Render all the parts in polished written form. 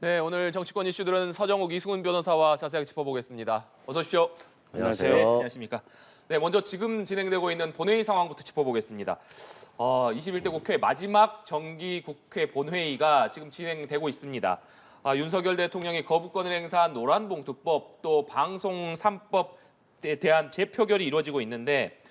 네, 오늘 정치권 이슈들은 서정욱, 이승훈 변호사와 자세하게 짚어보겠습니다. 어서 오십시오. 안녕하세요. 네, 안녕하십니까. 네, 먼저 지금 진행되고 있는 본회의 상황부터 짚어보겠습니다. 21대 국회 마지막 정기 국회 본회의가 지금 진행되고 있습니다. 윤석열 대통령이 거부권을 행사한 노란봉투법 또 방송 3법에 대한 재표결이 이루어지고 있는데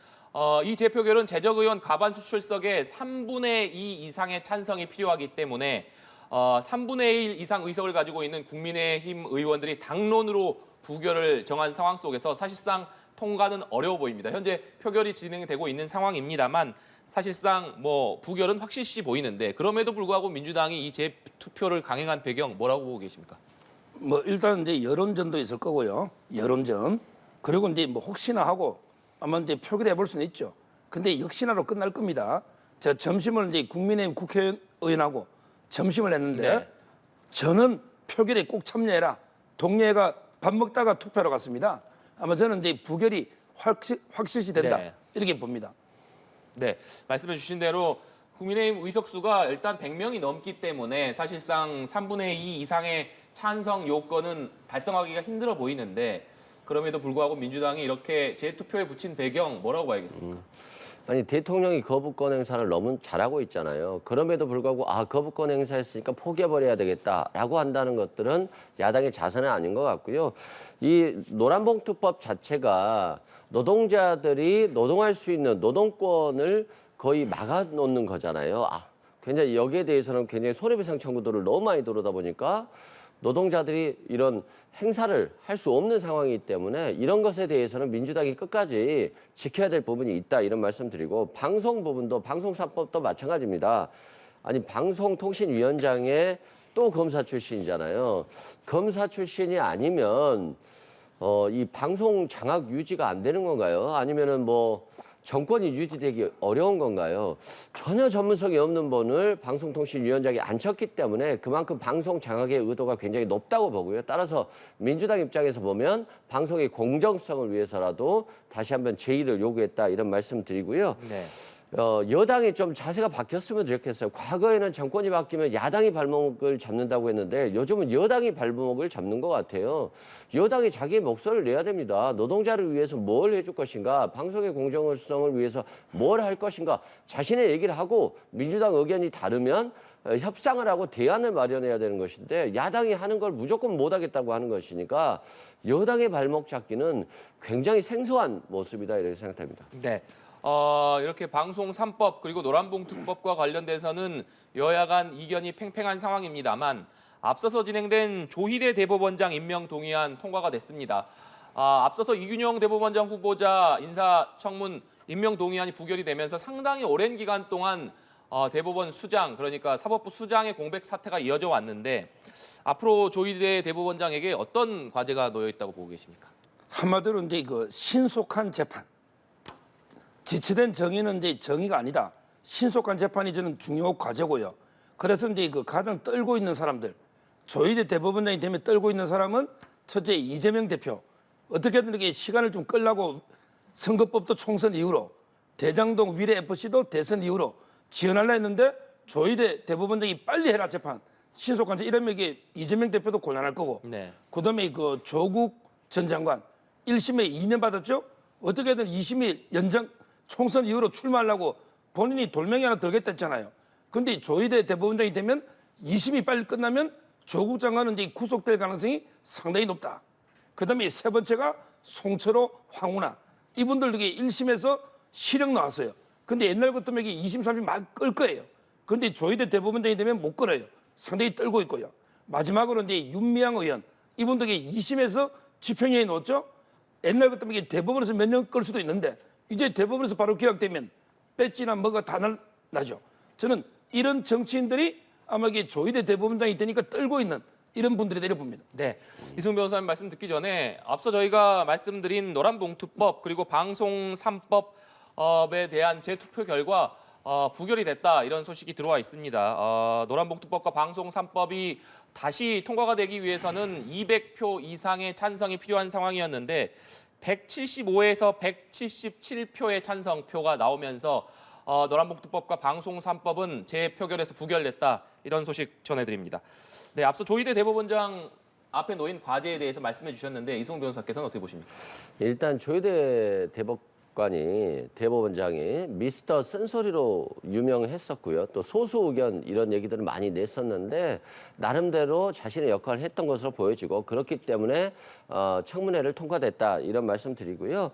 이 재표결은 재적의원 과반수 출석의 3분의 2 이상의 찬성이 필요하기 때문에 3분의 1 이상 의석을 가지고 있는 국민의힘 의원들이 당론으로 부결을 정한 상황 속에서 사실상 통과는 어려워 보입니다. 현재 표결이 진행되고 있는 상황입니다만 사실상 부결은 확실시 보이는데 그럼에도 불구하고 민주당이 이 재투표를 강행한 배경 뭐라고 보고 계십니까? 일단 이제 여론전도 있을 거고요. 여론전. 그리고 이제 혹시나 하고 아마 이제 표결해 볼 수는 있죠. 근데 역시나로 끝날 겁니다. 제가 점심을 이제 국민의힘 국회의원하고 점심을 했는데 네. 저는 표결에 꼭 참여해라. 동료가 밥 먹다가 투표하러 갔습니다. 아마 저는 이제 부결이 확실시 된다. 네. 이렇게 봅니다. 네, 말씀해 주신 대로 국민의힘 의석수가 일단 100명이 넘기 때문에 사실상 3분의 2 이상의 찬성 요건은 달성하기가 힘들어 보이는데 그럼에도 불구하고 민주당이 이렇게 재투표에 붙인 배경 뭐라고 봐야겠습니까? 아니 대통령이 거부권 행사를 너무 잘하고 있잖아요. 그럼에도 불구하고 거부권 행사했으니까 포기해버려야 되겠다라고 한다는 것들은 야당의 자세는 아닌 것 같고요. 이 노란봉투법 자체가 노동자들이 노동할 수 있는 노동권을 거의 막아놓는 거잖아요. 굉장히 여기에 대해서는 굉장히 손해배상 청구도를 너무 많이 들어오다 보니까 노동자들이 이런 행사를 할 수 없는 상황이기 때문에 이런 것에 대해서는 민주당이 끝까지 지켜야 될 부분이 있다 이런 말씀드리고 방송 부분도 방송사법도 마찬가지입니다. 아니 방송통신위원장의 또 검사 출신이잖아요. 검사 출신이 아니면 이 방송 장악 유지가 안 되는 건가요? 아니면은 정권이 유지되기 어려운 건가요? 전혀 전문성이 없는 분을 방송통신위원장에 앉혔기 때문에 그만큼 방송 장악의 의도가 굉장히 높다고 보고요. 따라서 민주당 입장에서 보면 방송의 공정성을 위해서라도 다시 한번 제의를 요구했다 이런 말씀 드리고요. 네. 여당이 좀 자세가 바뀌었으면 좋겠어요. 과거에는 정권이 바뀌면 야당이 발목을 잡는다고 했는데 요즘은 여당이 발목을 잡는 것 같아요. 여당이 자기의 목소리를 내야 됩니다. 노동자를 위해서 뭘 해줄 것인가, 방송의 공정성을 위해서 뭘 할 것인가, 자신의 얘기를 하고 민주당 의견이 다르면 협상을 하고 대안을 마련해야 되는 것인데 야당이 하는 걸 무조건 못하겠다고 하는 것이니까 여당의 발목 잡기는 굉장히 생소한 모습이다 이렇게 생각합니다. 네. 이렇게 방송 3법 그리고 노란봉투법과 관련돼서는 여야 간 이견이 팽팽한 상황입니다만 앞서서 진행된 조희대 대법원장 임명 동의안 통과가 됐습니다. 앞서서 이균영 대법원장 후보자 인사청문 임명 동의안이 부결이 되면서 상당히 오랜 기간 동안 대법원 수장 그러니까 사법부 수장의 공백 사태가 이어져 왔는데 앞으로 조희대 대법원장에게 어떤 과제가 놓여 있다고 보고 계십니까? 한마디로 이제 신속한 재판. 지체된 정의는 이제 정의가 아니다. 신속한 재판이 저는 중요 과제고요. 그래서 이제 가장 떨고 있는 사람들, 조희대 대법원장이 되면 떨고 있는 사람은 첫째 이재명 대표. 어떻게든 이렇게 시간을 좀 끌라고 선거법도 총선 이후로 대장동 위례 FC도 대선 이후로 지연하려 했는데 조희대 대법원장이 빨리 해라 재판. 신속한 재판 이러면 이게 이재명 대표도 곤란할 거고. 네. 그다음에 조국 전 장관 1심에 2년 받았죠. 어떻게든 2심이 연장 총선 이후로 출마하려고 본인이 돌멩이 하나 들겠다 했잖아요. 그런데 조희대 대법원장이 되면 2심이 빨리 끝나면 조국 장관은 이제 구속될 가능성이 상당히 높다. 그다음에 세 번째가 송철호, 황운하. 이분들 이게 1심에서 실형 나왔어요. 근데 옛날 같으면 이게 2심, 3심 막 끌 거예요. 그런데 조희대 대법원장이 되면 못 끌어요. 상당히 떨고 있고요. 마지막으로 이제 윤미향 의원. 이분들이 2심에서 집행유예 넣었죠. 옛날 같으면 이게 대법원에서 몇 년 끌 수도 있는데 이제 대법원에서 바로 기각되면 배지나 뭐가 다 나죠. 저는 이런 정치인들이 아마 이게 조희대 대법원장이 되니까 떨고 있는 이런 분들이 내려 봅니다. 네, 이승훈 변호사님 말씀 듣기 전에 앞서 저희가 말씀드린 노란봉투법 그리고 방송 3법에 대한 재투표 결과 부결이 됐다 이런 소식이 들어와 있습니다. 노란봉투법과 방송 3법이 다시 통과가 되기 위해서는 200표 이상의 찬성이 필요한 상황이었는데 175에서 177표의 찬성표가 나오면서 노란봉투법과 방송 3법은 재표결에서 부결됐다. 이런 소식 전해드립니다. 네, 앞서 조희대 대법원장 앞에 놓인 과제에 대해서 말씀해 주셨는데 이승훈 변호사께서는 어떻게 보십니까? 일단 조희대 대법원장이 미스터 쓴소리로 유명했었고요. 또 소수 의견 이런 얘기들을 많이 냈었는데 나름대로 자신의 역할을 했던 것으로 보여지고 그렇기 때문에 청문회를 통과됐다 이런 말씀 드리고요.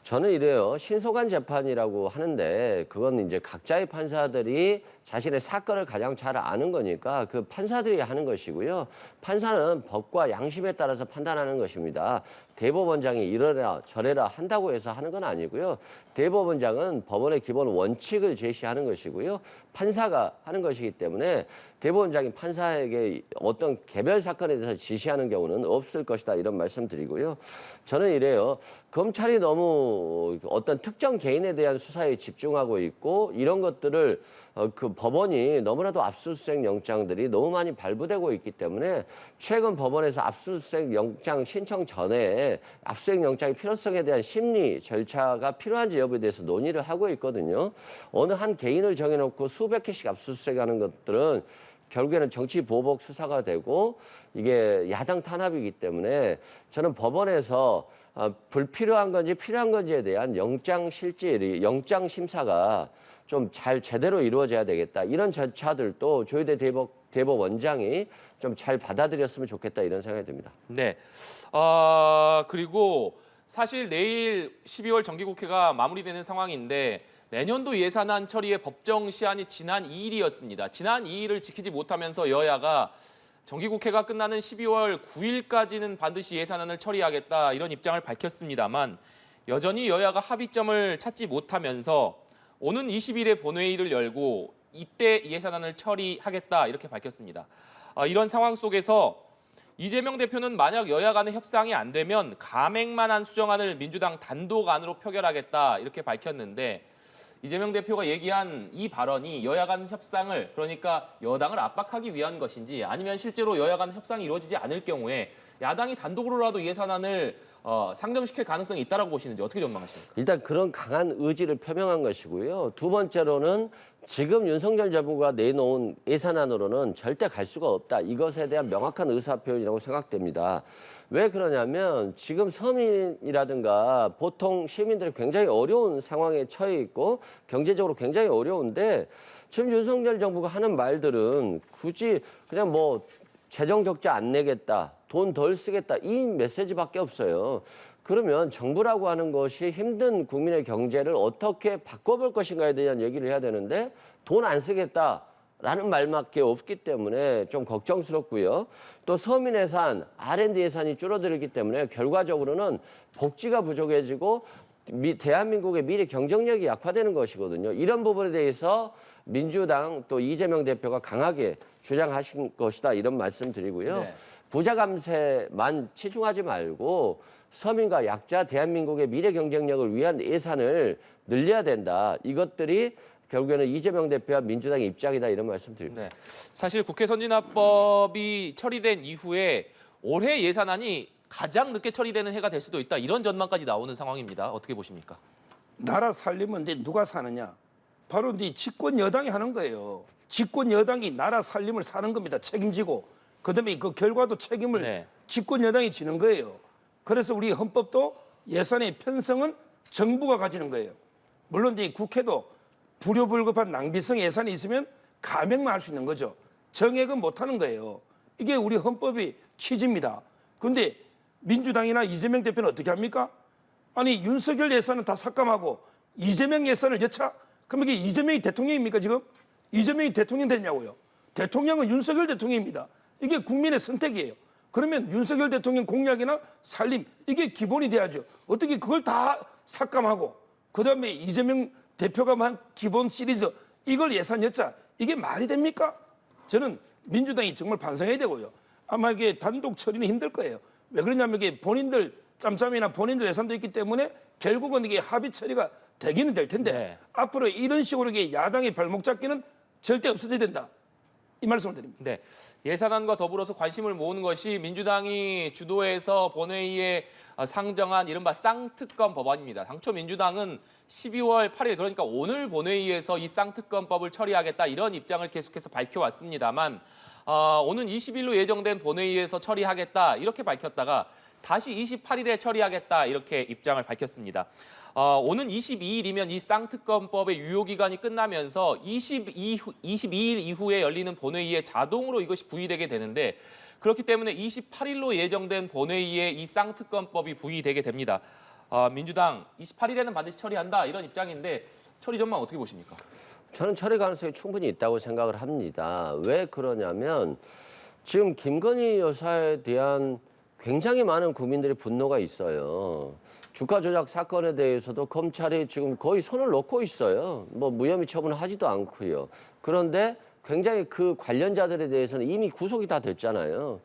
저는 이래요. 신소관 재판이라고 하는데 그건 이제 각자의 판사들이 자신의 사건을 가장 잘 아는 거니까 그 판사들이 하는 것이고요. 판사는 법과 양심에 따라서 판단하는 것입니다. 대법원장이 이러라 저래라 한다고 해서 하는 건 아니고요. 대법원장은 법원의 기본 원칙을 제시하는 것이고요. 판사가 하는 것이기 때문에 대법원장이 판사에게 어떤 개별 사건에 대해서 지시하는 경우는 없을 것이다 이런 말씀드리고요. 저는 이래요. 검찰이 너무 어떤 특정 개인에 대한 수사에 집중하고 있고 이런 것들을 그 법원이 너무나도 압수수색 영장들이 너무 많이 발부되고 있기 때문에 최근 법원에서 압수수색 영장 신청 전에 압수수색 영장의 필요성에 대한 심리 절차가 필요한지 여부에 대해서 논의를 하고 있거든요. 어느 한 개인을 정해놓고 수백 개씩 압수수색하는 것들은 결국에는 정치 보복 수사가 되고 이게 야당 탄압이기 때문에 저는 법원에서 불필요한 건지 필요한 건지에 대한 영장 심사가 좀 잘 제대로 이루어져야 되겠다. 이런 절차들도 조희대 대법원장이 좀 잘 받아들였으면 좋겠다 이런 생각이 듭니다. 네. 그리고 사실 내일 12월 정기국회가 마무리되는 상황인데 내년도 예산안 처리의 법정 시한이 지난 2일이었습니다. 지난 2일을 지키지 못하면서 여야가 정기국회가 끝나는 12월 9일까지는 반드시 예산안을 처리하겠다 이런 입장을 밝혔습니다만 여전히 여야가 합의점을 찾지 못하면서 오는 20일에 본회의를 열고 이때 예산안을 처리하겠다 이렇게 밝혔습니다. 이런 상황 속에서 이재명 대표는 만약 여야 간의 협상이 안 되면 감액만한 수정안을 민주당 단독안으로 표결하겠다 이렇게 밝혔는데 이재명 대표가 얘기한 이 발언이 여야 간 협상을 그러니까 여당을 압박하기 위한 것인지 아니면 실제로 여야 간 협상이 이루어지지 않을 경우에 야당이 단독으로라도 예산안을 상정시킬 가능성이 있다라고 보시는지 어떻게 전망하십니까? 일단 그런 강한 의지를 표명한 것이고요. 두 번째로는 지금 윤석열 정부가 내놓은 예산안으로는 절대 갈 수가 없다. 이것에 대한 명확한 의사표현이라고 생각됩니다. 왜 그러냐면 지금 서민이라든가 보통 시민들이 굉장히 어려운 상황에 처해 있고 경제적으로 굉장히 어려운데 지금 윤석열 정부가 하는 말들은 굳이 그냥 뭐 재정 적자 안 내겠다, 돈 덜 쓰겠다 이 메시지밖에 없어요. 그러면 정부라고 하는 것이 힘든 국민의 경제를 어떻게 바꿔볼 것인가에 대한 얘기를 해야 되는데 돈 안 쓰겠다라는 말밖에 없기 때문에 좀 걱정스럽고요. 또 서민 예산, R&D 예산이 줄어들기 때문에 결과적으로는 복지가 부족해지고 대한민국의 미래 경쟁력이 약화되는 것이거든요. 이런 부분에 대해서 민주당 또 이재명 대표가 강하게 주장하신 것이다 이런 말씀 드리고요. 네. 부자 감세만 치중하지 말고 서민과 약자 대한민국의 미래 경쟁력을 위한 예산을 늘려야 된다. 이것들이 결국에는 이재명 대표와 민주당의 입장이다 이런 말씀 드립니다. 네. 사실 국회 선진화법이 처리된 이후에 올해 예산안이 가장 늦게 처리되는 해가 될 수도 있다. 이런 전망까지 나오는 상황입니다. 어떻게 보십니까? 나라 살림은 이제 누가 사느냐? 바로 이제 집권 여당이 하는 거예요. 집권 여당이 나라 살림을 사는 겁니다. 책임지고 그다음에 그 결과도 책임을 네. 집권 여당이 지는 거예요. 그래서 우리 헌법도 예산의 편성은 정부가 가지는 거예요. 물론 이제 국회도 불효불급한 낭비성 예산이 있으면 감액만 할 수 있는 거죠. 정액은 못 하는 거예요. 이게 우리 헌법의 취지입니다. 그런데 민주당이나 이재명 대표는 어떻게 합니까? 아니 윤석열 예산은 다 삭감하고 이재명 예산을 여차? 그럼 이게 이재명이 대통령입니까 지금? 이재명이 대통령 됐냐고요? 대통령은 윤석열 대통령입니다. 이게 국민의 선택이에요. 그러면 윤석열 대통령 공약이나 살림 이게 기본이 돼야죠. 어떻게 그걸 다 삭감하고 그다음에 이재명 대표가 한 기본 시리즈 이걸 예산 여차 이게 말이 됩니까? 저는 민주당이 정말 반성해야 되고요. 아마 이게 단독 처리는 힘들 거예요. 왜 그러냐면 이게 본인들 짬짬이나 본인들 예산도 있기 때문에 결국은 이게 합의 처리가 되기는 될 텐데 네. 앞으로 이런 식으로 이게 야당의 발목 잡기는 절대 없어져야 된다. 이 말씀을 드립니다. 네, 예산안과 더불어서 관심을 모으는 것이 민주당이 주도해서 본회의에 상정한 이른바 쌍특검 법안입니다. 당초 민주당은 12월 8일 그러니까 오늘 본회의에서 이 쌍특검법을 처리하겠다 이런 입장을 계속해서 밝혀왔습니다만 오는 20일로 예정된 본회의에서 처리하겠다 이렇게 밝혔다가 다시 28일에 처리하겠다 이렇게 입장을 밝혔습니다. 오는 22일이면 이 쌍특검법의 유효기간이 끝나면서 22일 이후에 열리는 본회의에 자동으로 이것이 부의되게 되는데 그렇기 때문에 28일로 예정된 본회의에 이 쌍특검법이 부의되게 됩니다. 민주당 28일에는 반드시 처리한다 이런 입장인데 처리 전망 어떻게 보십니까? 저는 처리 가능성이 충분히 있다고 생각을 합니다. 왜 그러냐면 지금 김건희 여사에 대한 굉장히 많은 국민들의 분노가 있어요. 주가 조작 사건에 대해서도 검찰이 지금 거의 손을 놓고 있어요. 뭐 무혐의 처분을 하지도 않고요. 그런데 굉장히 그 관련자들에 대해서는 이미 구속이 다 됐잖아요.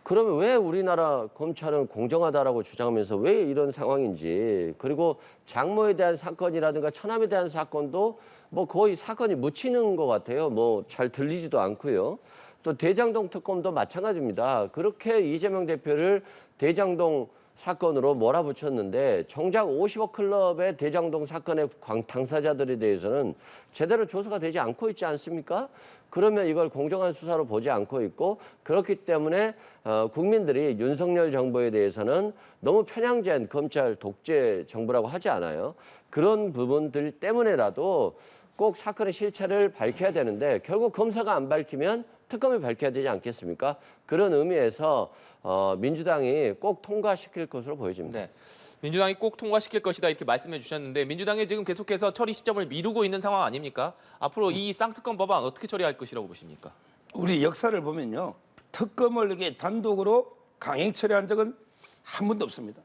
그러면 왜 우리나라 검찰은 공정하다라고 주장하면서 왜 이런 상황인지, 그리고 장모에 대한 사건이라든가 처남에 대한 사건도 뭐 거의 사건이 묻히는 것 같아요. 뭐 잘 들리지도 않고요. 또 대장동 특검도 마찬가지입니다. 그렇게 이재명 대표를 대장동 사건으로 몰아붙였는데 정작 50억 클럽의 대장동 사건의 당사자들에 대해서는 제대로 조사가 되지 않고 있지 않습니까? 그러면 이걸 공정한 수사로 보지 않고 있고, 그렇기 때문에 국민들이 윤석열 정부에 대해서는 너무 편향된 검찰 독재 정부라고 하지 않아요. 그런 부분들 때문에라도 꼭 사건의 실체를 밝혀야 되는데 결국 검사가 안 밝히면 특검이 밝혀야 되지 않겠습니까? 그런 의미에서 민주당이 꼭 통과시킬 것으로 보여집니다. 네, 민주당이 꼭 통과시킬 것이다 이렇게 말씀해 주셨는데 민주당이 지금 계속해서 처리 시점을 미루고 있는 상황 아닙니까? 앞으로 이 쌍특검 법안 어떻게 처리할 것이라고 보십니까? 우리 역사를 보면요, 특검을 이렇게 단독으로 강행 처리한 적은 한 번도 없습니다.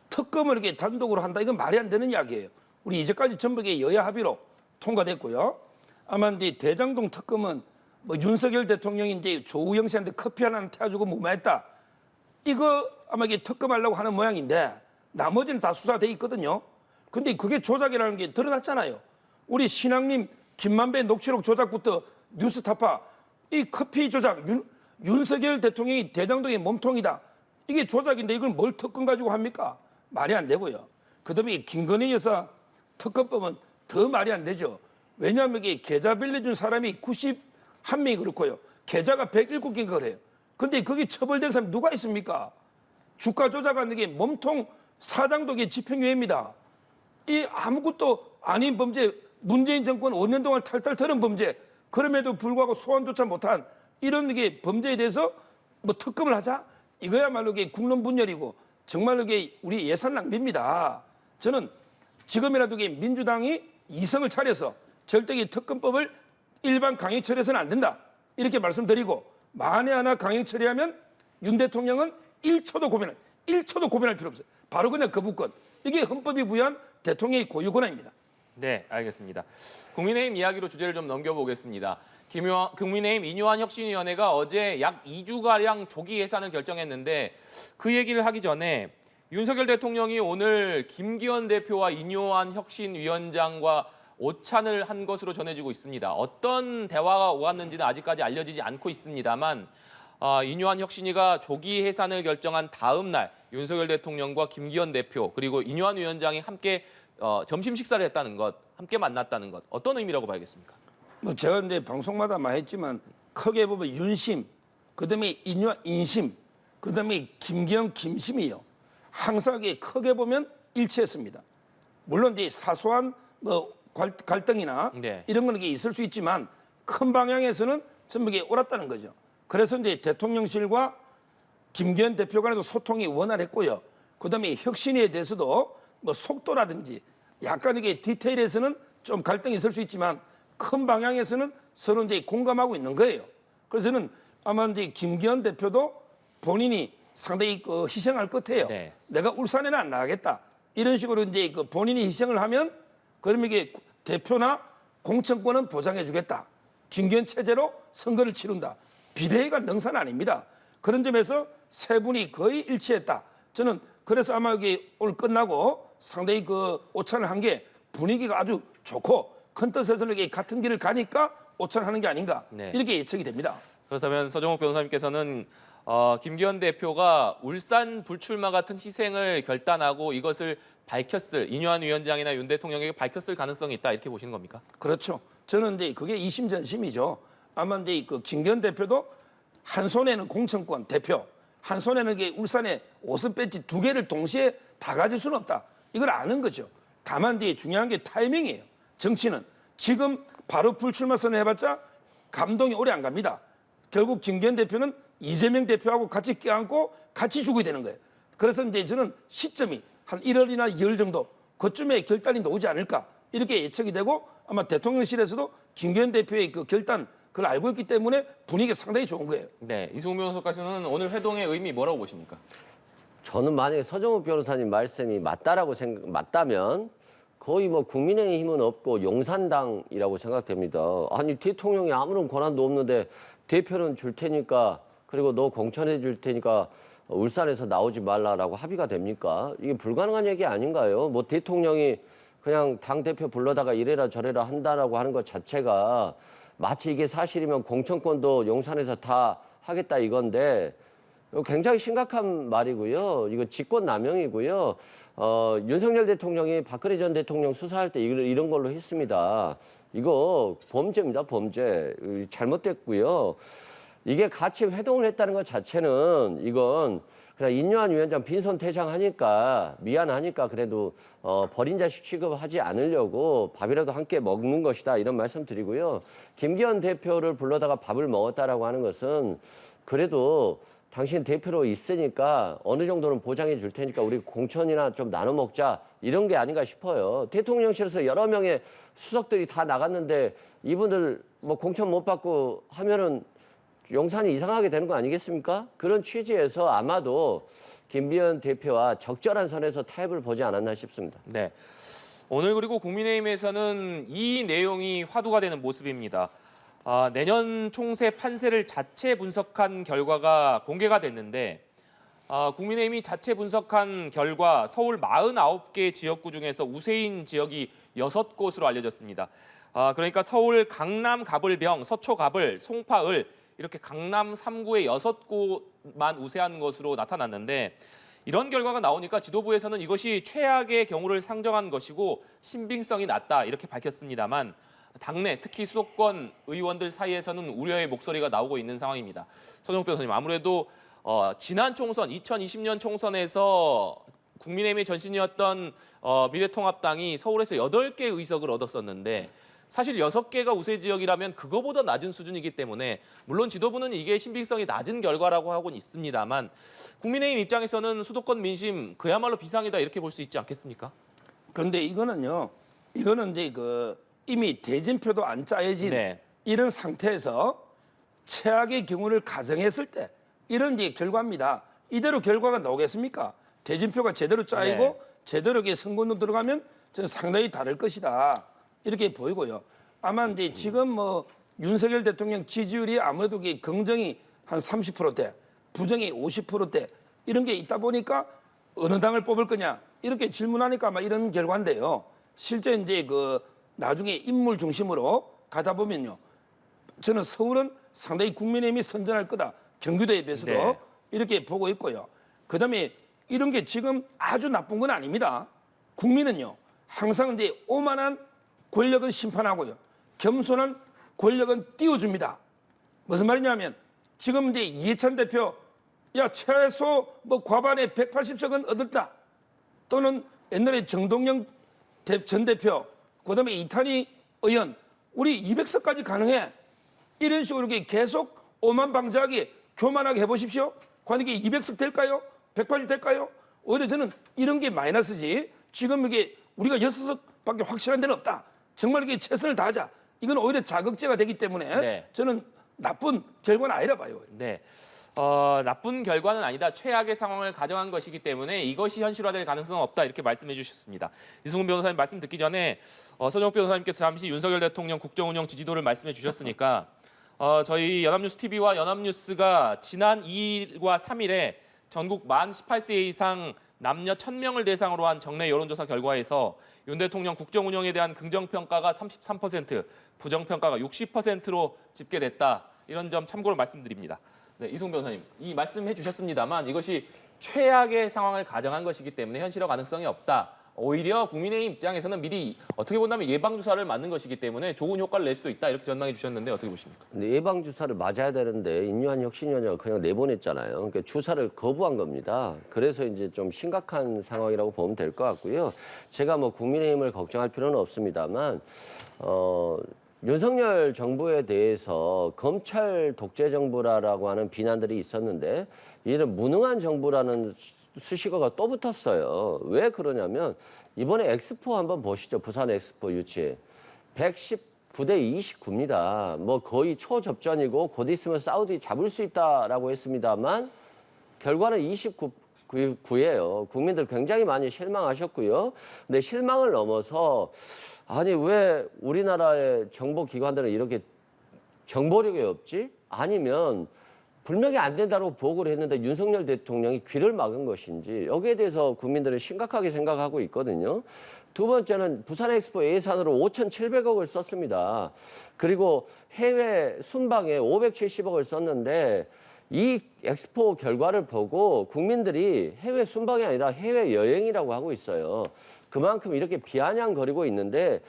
특검을 이렇게 단독으로 한다, 이건 말이 안 되는 이야기예요. 우리 이제까지 전부 여야 합의로 통과됐고요. 아마 이제 대장동 특검은 뭐 윤석열 대통령이 이제 조우영 씨한테 커피 하나 태워주고 무마했다, 이거 아마 이게 특검하려고 하는 모양인데 나머지는 다 수사돼 있거든요. 근데 그게 조작이라는 게 드러났잖아요. 우리 신앙님 김만배 녹취록 조작부터 뉴스타파, 이 커피 조작, 윤석열 대통령이 대장동의 몸통이다, 이게 조작인데 이걸 뭘 특검 가지고 합니까? 말이 안 되고요. 그다음에 김건희 여사 특검법은 더 말이 안 되죠. 왜냐하면 이게 계좌 빌려준 사람이 91명이 그렇고요. 계좌가 107개가 그래요. 근데 거기 처벌된 사람이 누가 있습니까? 주가 조작하는 게 몸통 사장도 집행유예입니다. 이 아무것도 아닌 범죄, 문재인 정권 5년 동안 탈탈 털은 범죄, 그럼에도 불구하고 소환조차 못한 이런 게 범죄에 대해서 뭐 특검을 하자? 이거야말로 이게 국론 분열이고 정말로 이게 우리 예산 낭비입니다. 저는 지금이라도 이게 민주당이 이성을 차려서 절대 이 특검법을 일반 강행 처리해서는 안 된다, 이렇게 말씀드리고, 만에 하나 강행 처리하면 윤 대통령은 1초도 고민할 필요 없어요. 바로 그냥 거부권. 이게 헌법이 부여한 대통령의 고유 권한입니다. 네, 알겠습니다. 국민의힘 이야기로 주제를 좀 넘겨보겠습니다. 국민의힘 인요한 혁신위원회가 어제 약 2주가량 조기 예산을 결정했는데 그 얘기를 하기 전에 윤석열 대통령이 오늘 김기현 대표와 인요한 혁신위원장과 오찬을 한 것으로 전해지고 있습니다. 어떤 대화가 오갔는지는 아직까지 알려지지 않고 있습니다만 인요한 혁신위가 조기 해산을 결정한 다음 날 윤석열 대통령과 김기현 대표 그리고 인요한 위원장이 함께 점심 식사를 했다는 것, 함께 만났다는 것, 어떤 의미라고 봐야겠습니까? 뭐 제가 이제 방송마다 많이 했지만 크게 보면 윤심, 그다음에 인요한 인심, 그다음에 김기현 김심이요. 항상 크게 보면 일치했습니다. 물론 이제 사소한 뭐 갈등이나 네. 이런 거는 있을 수 있지만 큰 방향에서는 전부 옳았다는 거죠. 그래서 이제 대통령실과 김기현 대표 간에도 소통이 원활했고요. 그다음에 혁신에 대해서도 뭐 속도라든지 약간 이게 디테일에서는 좀 갈등이 있을 수 있지만 큰 방향에서는 서로 이제 공감하고 있는 거예요. 그래서 저는 아마 이제 김기현 대표도 본인이 상당히 희생할 것 같아요. 네. 내가 울산에는 안 나가겠다, 이런 식으로 이제 본인이 희생을 하면 그러면 이게 대표나 공천권은 보장해주겠다, 김기현 체제로 선거를 치른다, 비대위가 능사는 아닙니다. 그런 점에서 세 분이 거의 일치했다. 저는 그래서 아마 이게 오늘 끝나고 상당히 오찬을 한 게 분위기가 아주 좋고 큰 뜻에서는 이게 같은 길을 가니까 오찬하는 게 아닌가 네. 이렇게 예측이 됩니다. 그렇다면 서정욱 변호사님께서는 김기현 대표가 울산 불출마 같은 희생을 결단하고 이것을 밝혔을 이뇨한 위원장이나 윤 대통령에게 밝혔을 가능성이 있다 이렇게 보시는 겁니까? 그렇죠. 저는 이제 그게 이심전심이죠. 아마 이제 그 김기현 대표도 한 손에는 공천권 대표, 한 손에는 이게 울산에 5선 배지 2개를 동시에 다 가질 수는 없다. 이걸 아는 거죠. 다만 이제 중요한 게 타이밍이에요. 정치는 지금 바로 불출마 선언해봤자 감동이 오래 안 갑니다. 결국 김기현 대표는 이재명 대표하고 같이 껴안고 같이 죽어야 되는 거예요. 그래서 이제 저는 시점이 한 1월이나 2월 정도 그쯤에 결단이 나오지 않을까 이렇게 예측이 되고 아마 대통령실에서도 김기현 대표의 그 결단 그걸 알고 있기 때문에 분위기가 상당히 좋은 거예요. 네, 이승훈 변호사께서는 오늘 회동의 의미 뭐라고 보십니까? 저는 만약에 서정욱 변호사님 말씀이 맞다면 거의 뭐 국민의힘은 없고 용산당이라고 생각됩니다. 아니 대통령이 아무런 권한도 없는데 대표는 줄 테니까 그리고 너 공천해 줄 테니까 울산에서 나오지 말라라고 합의가 됩니까? 이게 불가능한 얘기 아닌가요? 뭐 대통령이 그냥 당 대표 불러다가 이래라 저래라 한다라고 하는 것 자체가 마치 이게 사실이면 공천권도 용산에서 다 하겠다 이건데 굉장히 심각한 말이고요. 이거 직권남용이고요. 윤석열 대통령이 박근혜 전 대통령 수사할 때 이런 걸로 했습니다. 이거 범죄입니다, 범죄. 잘못됐고요. 이게 같이 회동을 했다는 것 자체는 이건 그냥 인요한 위원장 빈손 퇴장하니까 미안하니까 그래도 버린 자식 취급하지 않으려고 밥이라도 함께 먹는 것이다 이런 말씀 드리고요. 김기현 대표를 불러다가 밥을 먹었다라고 하는 것은 그래도 당신 대표로 있으니까 어느 정도는 보장해 줄 테니까 우리 공천이나 좀 나눠 먹자 이런 게 아닌가 싶어요. 대통령실에서 여러 명의 수석들이 다 나갔는데 이분들 뭐 공천 못 받고 하면은 용산이 이상하게 되는 거 아니겠습니까? 그런 취지에서 아마도 김기현 대표와 적절한 선에서 타협을 보지 않았나 싶습니다. 네, 오늘 그리고 국민의힘에서는 이 내용이 화두가 되는 모습입니다. 내년 총세 판세를 자체 분석한 결과가 공개가 됐는데 국민의힘이 자체 분석한 결과 서울 49개 지역구 중에서 우세인 지역이 6곳으로 알려졌습니다. 그러니까 서울 강남 가불병, 서초 가불, 송파을 이렇게 강남 3구의 6곳만 우세한 것으로 나타났는데 이런 결과가 나오니까 지도부에서는 이것이 최악의 경우를 상정한 것이고 신빙성이 낮다 이렇게 밝혔습니다만 당내 특히 수도권 의원들 사이에서는 우려의 목소리가 나오고 있는 상황입니다. 서정욱 변호사님, 아무래도 지난 총선 2020년 총선에서 국민의힘의 전신이었던 미래통합당이 서울에서 8개 의석을 얻었었는데 사실 6개가 우세 지역이라면 그거보다 낮은 수준이기 때문에 물론 지도부는 이게 신빙성이 낮은 결과라고 하고는 있습니다만 국민의힘 입장에서는 수도권 민심 그야말로 비상이다 이렇게 볼 수 있지 않겠습니까? 그런데 이거는 이제 이미 대진표도 안 짜여진 네. 이런 상태에서 최악의 경우를 가정했을 때 이런 이제 결과입니다. 이대로 결과가 나오겠습니까? 대진표가 제대로 짜이고 네. 제대로 선거로 들어가면 저는 상당히 다를 것이다. 이렇게 보이고요. 아마 이제 지금 뭐 윤석열 대통령 지지율이 아무래도 긍정이 한 30%대, 부정이 50%대 이런 게 있다 보니까 어느 당을 뽑을 거냐 이렇게 질문하니까 아마 이런 결과인데요. 실제 이제 나중에 인물 중심으로 가다 보면요. 저는 서울은 상당히 국민의힘이 선전할 거다. 경기도에 비해서도 네. 이렇게 보고 있고요. 그다음에 이런 게 지금 아주 나쁜 건 아닙니다. 국민은요. 항상 이제 오만한 권력은 심판하고요. 겸손한 권력은 띄워줍니다. 무슨 말이냐면 지금 이제 이해찬 대표 야 최소 뭐 과반의 180석은 얻었다. 또는 옛날에 정동영 전 대표 그다음에 이탄희 의원 우리 200석까지 가능해. 이런 식으로 이렇게 계속 오만방자하게 교만하게 해보십시오. 과연 이게 200석 될까요? 180 될까요? 오히려 저는 이런 게 마이너스지. 지금 이게 우리가 6석밖에 확실한 데는 없다. 정말 이게 최선을 다하자. 이건 오히려 자극제가 되기 때문에 네. 저는 나쁜 결과는 아니라 봐요. 네. 나쁜 결과는 아니다. 최악의 상황을 가정한 것이기 때문에 이것이 현실화될 가능성은 없다. 이렇게 말씀해 주셨습니다. 이승훈 변호사님 말씀 듣기 전에 서정욱 변호사님께서 잠시 윤석열 대통령 국정운영 지지도를 말씀해 주셨으니까 저희 연합뉴스 TV와 연합뉴스가 지난 2일과 3일에 전국 만 18세 이상 남녀 1,000명을 대상으로 한 정례 여론조사 결과에서 윤 대통령 국정 운영에 대한 긍정평가가 33%, 부정평가가 60%로 집계됐다. 이런 점 참고로 말씀드립니다. 네, 이승훈 변호사님, 이 말씀해 주셨습니다만 이것이 최악의 상황을 가정한 것이기 때문에 현실화 가능성이 없다. 오히려 국민의힘 입장에서는 미리 어떻게 본다면 예방주사를 맞는 것이기 때문에 좋은 효과를 낼 수도 있다. 이렇게 전망해 주셨는데 어떻게 보십니까? 근데 예방주사를 맞아야 되는데 인류한 혁신위원회가 그냥 내보냈잖아요. 그러니까 주사를 거부한 겁니다. 그래서 이제 좀 심각한 상황이라고 보면 될 것 같고요. 제가 뭐 국민의힘을 걱정할 필요는 없습니다만 윤석열 정부에 대해서 검찰 독재 정부라고 하는 비난들이 있었는데 이런 무능한 정부라는 수식어가 또 붙었어요. 왜 그러냐면 이번에 엑스포 한번 보시죠. 부산 엑스포 유치. 119대 29입니다. 뭐 거의 초접전이고 곧 있으면 사우디 잡을 수 있다라고 했습니다만 결과는 29예요. 국민들 굉장히 많이 실망하셨고요. 근데 실망을 넘어서 아니 왜 우리나라의 정보기관들은 이렇게 정보력이 없지? 아니면 분명히 안 된다고 보고를 했는데 윤석열 대통령이 귀를 막은 것인지 여기에 대해서 국민들은 심각하게 생각하고 있거든요. 두 번째는 부산 엑스포 예산으로 5,700억을 썼습니다. 그리고 해외 순방에 570억을 썼는데 이 엑스포 결과를 보고 국민들이 해외 순방이 아니라 해외 여행이라고 하고 있어요. 그만큼 이렇게 비아냥거리고 있는데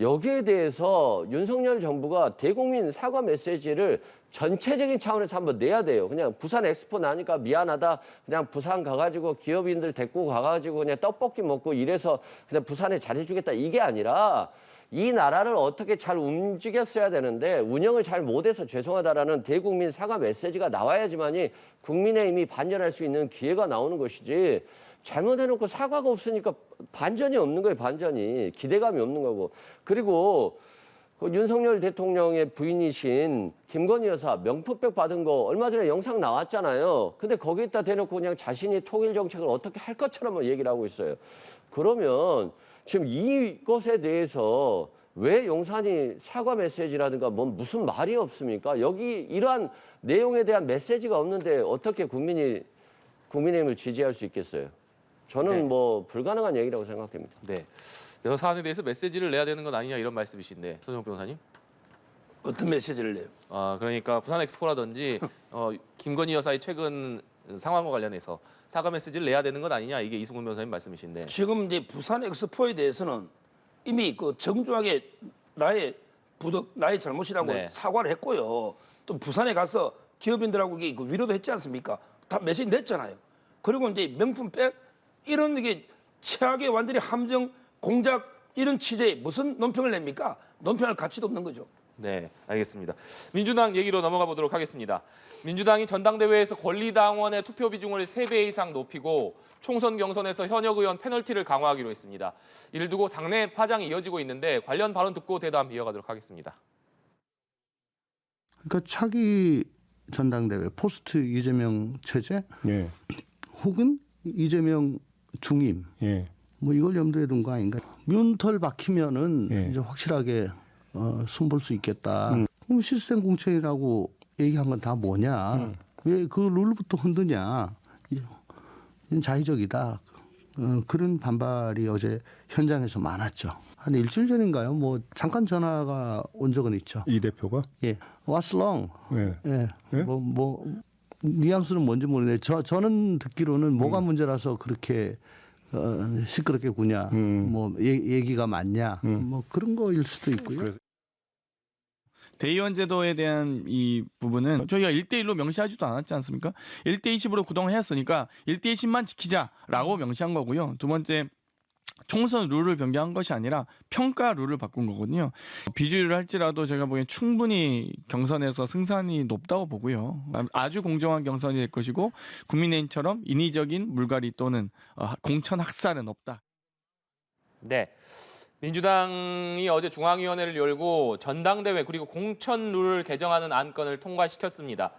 여기에 대해서 윤석열 정부가 대국민 사과 메시지를 전체적인 차원에서 한번 내야 돼요. 그냥 부산 엑스포 나니까 미안하다. 그냥 부산 가가지고 기업인들 데리고 가가지고 그냥 떡볶이 먹고 이래서 그냥 부산에 잘해주겠다. 이게 아니라 이 나라를 어떻게 잘 움직였어야 되는데 운영을 잘 못해서 죄송하다라는 대국민 사과 메시지가 나와야지만이 국민의힘이 반전할 수 있는 기회가 나오는 것이지 잘못해놓고 사과가 없으니까 반전이 없는 거예요. 반전이. 기대감이 없는 거고. 그리고 그 윤석열 대통령의 부인이신 김건희 여사 명품백 받은 거 얼마 전에 영상 나왔잖아요. 근데 거기에다 대놓고 그냥 자신이 통일 정책을 어떻게 할 것처럼 얘기를 하고 있어요. 그러면 지금 이것에 대해서 왜 용산이 사과 메시지라든가 무슨 말이 없습니까? 여기 이러한 내용에 대한 메시지가 없는데 어떻게 국민의힘을 지지할 수 있겠어요? 저는 네. 뭐 불가능한 얘기라고 생각됩니다. 네. 여러 사안에 대해서 메시지를 내야 되는 건 아니냐 이런 말씀이신데 손정욱 변호사님? 어떤 메시지를 내요? 그러니까 부산 엑스포라든지 김건희 여사의 최근 상황과 관련해서 사과 메시지를 내야 되는 것 아니냐 이게 이승훈 변호사님 말씀이신데 지금 이제 부산 엑스포에 대해서는 이미 그 정중하게 나의 잘못이라고 네. 사과를 했고요. 또 부산에 가서 기업인들하고 그 위로도 했지 않습니까? 다 메시지 냈잖아요. 그리고 이제 명품백 이런 게 최악의 완전히 함정 공작 이런 취재에 무슨 논평을 냅니까? 논평할 가치도 없는 거죠. 네, 알겠습니다. 민주당 얘기로 넘어가 보도록 하겠습니다. 민주당이 전당대회에서 권리당원의 투표 비중을 3배 이상 높이고 총선 경선에서 현역 의원 페널티를 강화하기로 했습니다. 이를 두고 당내 파장이 이어지고 있는데 관련 발언 듣고 대담 이어가도록 하겠습니다. 그러니까 차기 전당대회 포스트 이재명 체제 예. 혹은 이재명 중임 예. 뭐 이걸 염두에 둔 거 아닌가? 윤털 박히면은 예. 이제 확실하게 손볼 수 있겠다. 그럼 시스템 공천이라고 얘기한 건 다 뭐냐? 왜 그 룰부터 흔드냐? 이건 자의적이다. 그런 반발이 어제 현장에서 많았죠. 한 일주일 전인가요? 뭐 잠깐 전화가 온 적은 있죠. 이 대표가? 예, what's wrong? 예. 예, 예? 뭐 뉘앙스는 뭔지 모르는데 저는 듣기로는 뭐가 문제라서 그렇게 시끄럽게 구냐, 뭐 얘기가 많냐, 뭐 그런 거일 수도 있고요. 그래서 대의원 제도에 대한 이 부분은 저희가 1대1로 명시하지도 않았지 않습니까? 1대20으로 그동안 했으니까 1대20만 지키자라고 명시한 거고요. 두 번째, 총선 룰을 변경한 것이 아니라 평가 룰을 바꾼 거거든요. 비주류를 할지라도 제가 보기엔 충분히 경선에서 승산이 높다고 보고요. 아주 공정한 경선이 될 것이고 국민의힘처럼 인위적인 물갈이 또는 공천 학살은 없다. 네. 민주당이 어제 중앙위원회를 열고 전당대회 그리고 공천 룰을 개정하는 안건을 통과시켰습니다.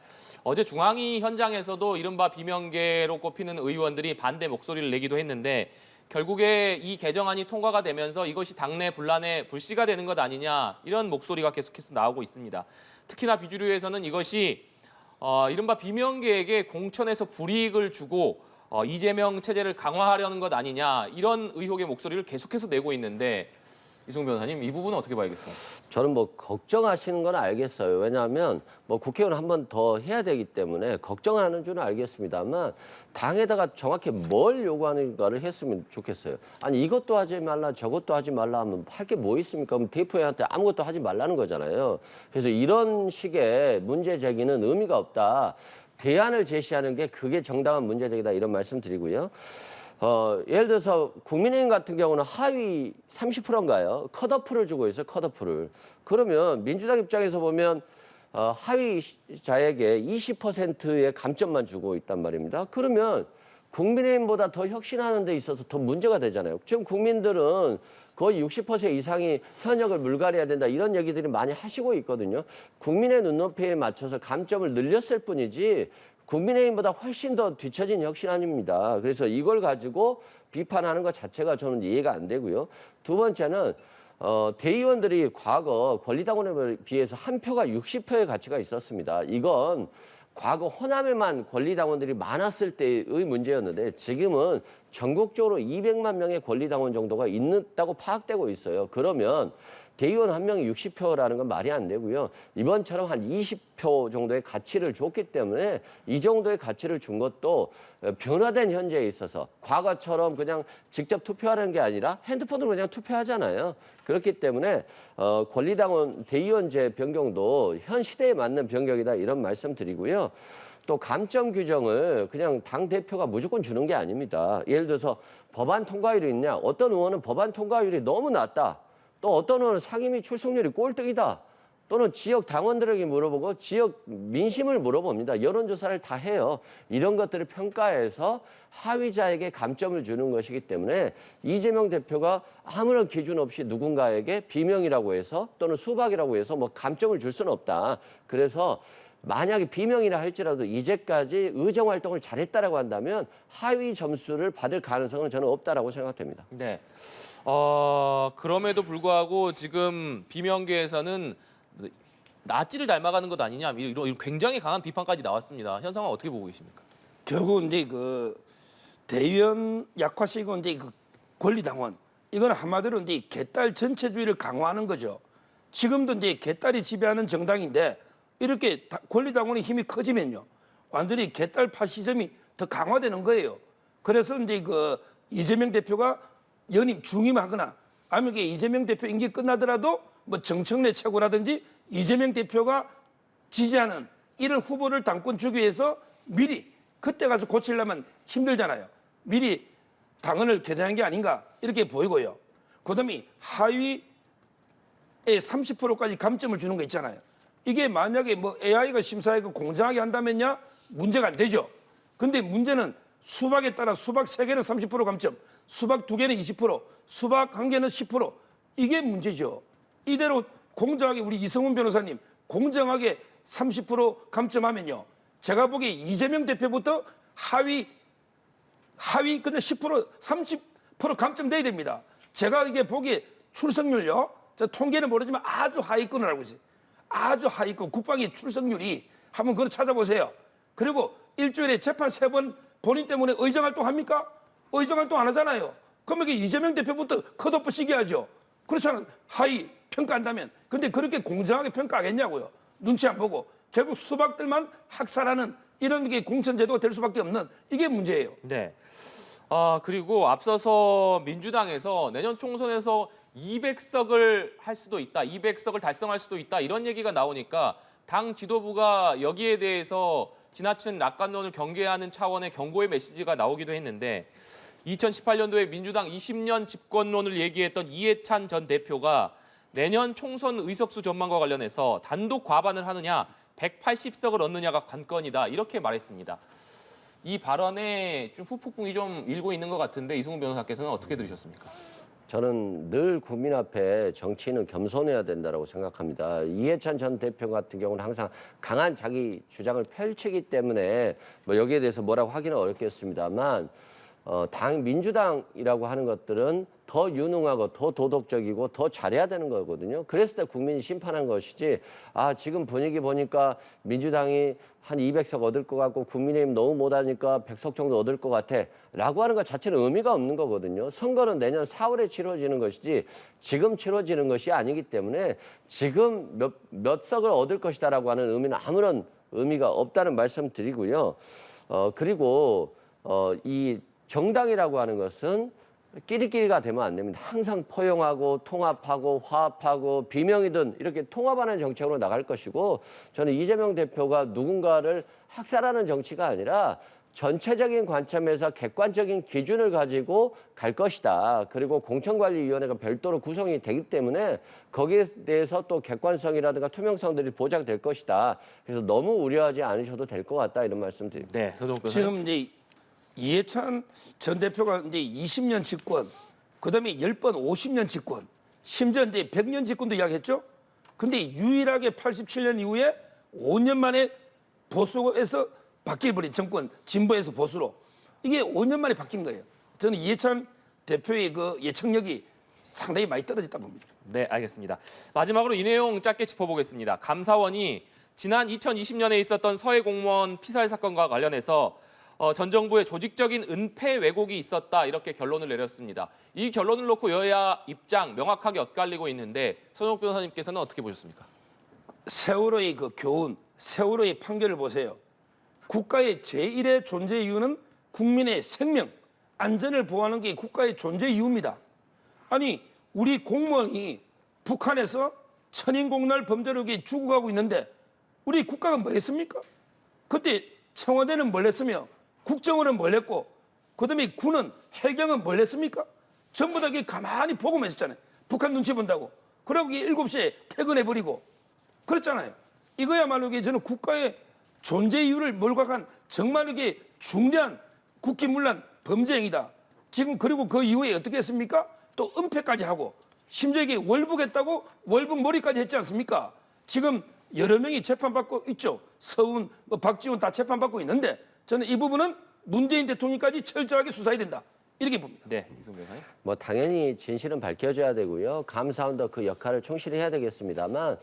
어제 중앙위 현장에서도 이른바 비명계로 꼽히는 의원들이 반대 목소리를 내기도 했는데 결국에 이 개정안이 통과가 되면서 이것이 당내 분란의 불씨가 되는 것 아니냐 이런 목소리가 계속해서 나오고 있습니다. 특히나 비주류에서는 이것이 이른바 비명계에게 공천에서 불이익을 주고 이재명 체제를 강화하려는 것 아니냐 이런 의혹의 목소리를 계속해서 내고 있는데 이승훈 변호사님 이 부분은 어떻게 봐야겠어요? 저는 뭐 걱정하시는 건 알겠어요. 왜냐하면 뭐 국회의원 한 번 더 해야 되기 때문에 걱정하는 줄은 알겠습니다만 당에다가 정확히 뭘 요구하는가를 했으면 좋겠어요. 아니 이것도 하지 말라 저것도 하지 말라 하면 할 게 뭐 있습니까? 그럼 대표한테 아무것도 하지 말라는 거잖아요. 그래서 이런 식의 문제 제기는 의미가 없다. 대안을 제시하는 게 그게 정당한 문제 제기다 이런 말씀 드리고요. 예를 들어서 국민의힘 같은 경우는 하위 30%인가요? 컷오프를 주고 있어요. 컷오프를. 그러면 민주당 입장에서 보면 하위자에게 20%의 감점만 주고 있단 말입니다. 그러면 국민의힘보다 더 혁신하는 데 있어서 더 문제가 되잖아요. 지금 국민들은 거의 60% 이상이 현역을 물갈이해야 된다 이런 얘기들이 많이 하시고 있거든요. 국민의 눈높이에 맞춰서 감점을 늘렸을 뿐이지 국민의힘보다 훨씬 더 뒤처진 혁신 아닙니다. 그래서 이걸 가지고 비판하는 것 자체가 저는 이해가 안 되고요. 두 번째는 대의원들이 과거 권리당원에 비해서 한 표가 60표의 가치가 있었습니다. 이건 과거 호남에만 권리당원들이 많았을 때의 문제였는데 지금은 전국적으로 200만 명의 권리당원 정도가 있다고 파악되고 있어요. 그러면 대의원 한 명이 60표라는 건 말이 안 되고요. 이번처럼 한 20표 정도의 가치를 줬기 때문에 이 정도의 가치를 준 것도 변화된 현재에 있어서 과거처럼 그냥 직접 투표하는 게 아니라 핸드폰으로 그냥 투표하잖아요. 그렇기 때문에 권리당원 대의원제 변경도 현 시대에 맞는 변경이다 이런 말씀 드리고요. 또 감점 규정을 그냥 당대표가 무조건 주는 게 아닙니다. 예를 들어서 법안 통과율이 있냐. 어떤 의원은 법안 통과율이 너무 낮다. 또 어떤 의원은 상임위 출석률이 꼴등이다. 또는 지역 당원들에게 물어보고 지역 민심을 물어봅니다. 여론조사를 다 해요. 이런 것들을 평가해서 하위자에게 감점을 주는 것이기 때문에 이재명 대표가 아무런 기준 없이 누군가에게 비명이라고 해서 또는 수박이라고 해서 뭐 감점을 줄 수는 없다. 그래서 만약에 비명이라 할지라도 이제까지 의정활동을 잘했다라고 한다면 하위 점수를 받을 가능성은 저는 없다라고 생각됩니다. 네. 그럼에도 불구하고 지금 비명계에서는 나치를 닮아가는 것 아니냐 이런 굉장히 강한 비판까지 나왔습니다. 현 상황 어떻게 보고 계십니까? 결국 이제 그 대의원 약화시키고 이제 그 권리당원 이건 한마디로 이제 개딸 전체주의를 강화하는 거죠. 지금도 이제 개딸이 지배하는 정당인데 이렇게 권리당원의 힘이 커지면요 완전히 개딸 파시즘이 더 강화되는 거예요. 그래서 이제 그 이재명 대표가 연임 중임하거나 아니면 이재명 대표 임기 끝나더라도 뭐 정청래 최고라든지 이재명 대표가 지지하는 이런 후보를 당권 주기 위해서 미리 그때 가서 고치려면 힘들잖아요. 미리 당헌을 개정한 게 아닌가 이렇게 보이고요. 그다음에 하위에 30%까지 감점을 주는 거 있잖아요. 이게 만약에 뭐 AI가 심사하고 공정하게 한다면야 문제가 안 되죠. 근데 문제는 수박에 따라 수박 3개는 30% 감점, 수박 2개는 20%, 수박 1개는 10%. 이게 문제죠. 이대로 공정하게 우리 이승훈 변호사님 공정하게 30% 감점하면요. 제가 보기에 이재명 대표부터 하위 근데 10%, 30% 감점돼야 됩니다. 제가 이게 보기에 출석률요. 저 통계는 모르지만 아주 하위권을 알고 있어요. 아주 하위권 국방위 출석률이 한번 그걸 찾아보세요. 그리고 일주일에 재판 3번 본인 때문에 의정활동 합니까? 의정활동 안 하잖아요. 그러면 이재명 대표부터 컷오프 시게 하죠. 그렇잖아요. 하위 평가한다면. 근데 그렇게 공정하게 평가하겠냐고요. 눈치 안 보고. 결국 수박들만 학살하는 이런 게 공천제도가 될 수밖에 없는 이게 문제예요. 네. 그리고 앞서서 민주당에서 내년 총선에서 200석을 할 수도 있다, 200석을 달성할 수도 있다 이런 얘기가 나오니까 당 지도부가 여기에 대해서 지나친 낙관론을 경계하는 차원의 경고의 메시지가 나오기도 했는데 2018년도에 민주당 20년 집권론을 얘기했던 이해찬 전 대표가 내년 총선 의석수 전망과 관련해서 단독 과반을 하느냐 180석을 얻느냐가 관건이다 이렇게 말했습니다. 이 발언에 좀 후폭풍이 좀 일고 있는 것 같은데 이승훈 변호사께서는 어떻게 들으셨습니까? 저는 늘 국민 앞에 정치인은 겸손해야 된다고 생각합니다. 이해찬 전 대표 같은 경우는 항상 강한 자기 주장을 펼치기 때문에 뭐 여기에 대해서 뭐라고 하기는 어렵겠습니다만 당 민주당이라고 하는 것들은 더 유능하고 더 도덕적이고 더 잘해야 되는 거거든요. 그랬을 때 국민이 심판한 것이지 지금 분위기 보니까 민주당이 한 200석 얻을 것 같고 국민의힘 너무 못하니까 100석 정도 얻을 것 같아 라고 하는 것 자체는 의미가 없는 거거든요. 선거는 내년 4월에 치러지는 것이지 지금 치러지는 것이 아니기 때문에 지금 몇 석을 얻을 것이다라고 하는 의미는 아무런 의미가 없다는 말씀 드리고요. 그리고 이 정당이라고 하는 것은 끼리끼리가 되면 안 됩니다. 항상 포용하고 통합하고 화합하고 비명이든 이렇게 통합하는 정책으로 나갈 것이고 저는 이재명 대표가 누군가를 학살하는 정치가 아니라 전체적인 관점에서 객관적인 기준을 가지고 갈 것이다. 그리고 공천관리위원회가 별도로 구성이 되기 때문에 거기에 대해서 또 객관성이라든가 투명성들이 보장될 것이다. 그래서 너무 우려하지 않으셔도 될 것 같다 이런 말씀드립니다. 네, 서정욱 변호사님. 지금 이제 이해찬 전 대표가 이제 20년 집권, 그다음에 10번 50년 집권, 심지어 이제 100년 집권도 이야기했죠. 근데 유일하게 87년 이후에 5년 만에 보수에서 바뀌어버린 정권, 진보에서 보수로 이게 5년 만에 바뀐 거예요. 저는 이해찬 대표의 그 예측력이 상당히 많이 떨어졌다 봅니다. 네, 알겠습니다. 마지막으로 이 내용 짧게 짚어보겠습니다. 감사원이 지난 2020년에 있었던 서해 공무원 피살 사건과 관련해서 전 정부의 조직적인 은폐 왜곡이 있었다 이렇게 결론을 내렸습니다. 이 결론을 놓고 여야 입장 명확하게 엇갈리고 있는데 서정욱 변호사님께서는 어떻게 보셨습니까? 세월호의 그 교훈, 세월호의 판결을 보세요. 국가의 제1의 존재 이유는 국민의 생명, 안전을 보호하는 게 국가의 존재 이유입니다. 아니 우리 공무원이 북한에서 천인공날 범죄로 죽어가고 있는데 우리 국가가 뭐 했습니까? 그때 청와대는 뭘 했으며 국정원은 뭘 했고 그다음에 군은 해경은 뭘 했습니까? 전부 다 가만히 보고만 있었잖아요. 북한 눈치 본다고. 그러고 7시에 퇴근해버리고 그랬잖아요. 이거야말로 저는 국가의 존재 이유를 몰각한 정말 이게 중대한 국기문란 범죄 행위다. 지금 그리고 그 이후에 어떻게 했습니까? 또 은폐까지 하고 심지어 이게 월북했다고 월북 몰이까지 했지 않습니까? 지금 여러 명이 재판받고 있죠. 서훈, 박지원 다 재판받고 있는데 저는 이 부분은 문재인 대통령까지 철저하게 수사해야 된다. 이렇게 봅니다. 네, 이승훈 변호사님. 뭐 당연히 진실은 밝혀져야 되고요. 감사원도 그 역할을 충실히 해야 되겠습니다만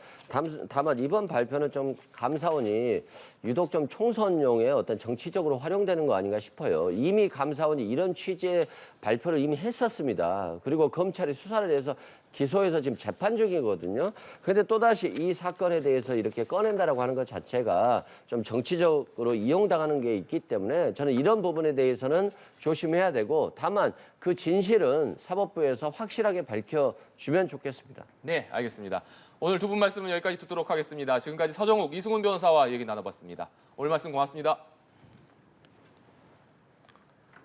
다만 이번 발표는 좀 감사원이 유독 좀 총선용의 어떤 정치적으로 활용되는 거 아닌가 싶어요. 이미 감사원이 이런 취지의 발표를 이미 했었습니다. 그리고 검찰이 수사를 해서 기소해서 지금 재판 중이거든요. 그런데 또다시 이 사건에 대해서 이렇게 꺼낸다라고 하는 것 자체가 좀 정치적으로 이용당하는 게 있기 때문에 저는 이런 부분에 대해서는 조심해야 되고 다만 그 진실은 사법부에서 확실하게 밝혀주면 좋겠습니다. 네, 알겠습니다. 오늘 두 분 말씀은 여기까지 듣도록 하겠습니다. 지금까지 서정욱, 이승훈 변호사와 얘기 나눠봤습니다. 오늘 말씀 고맙습니다.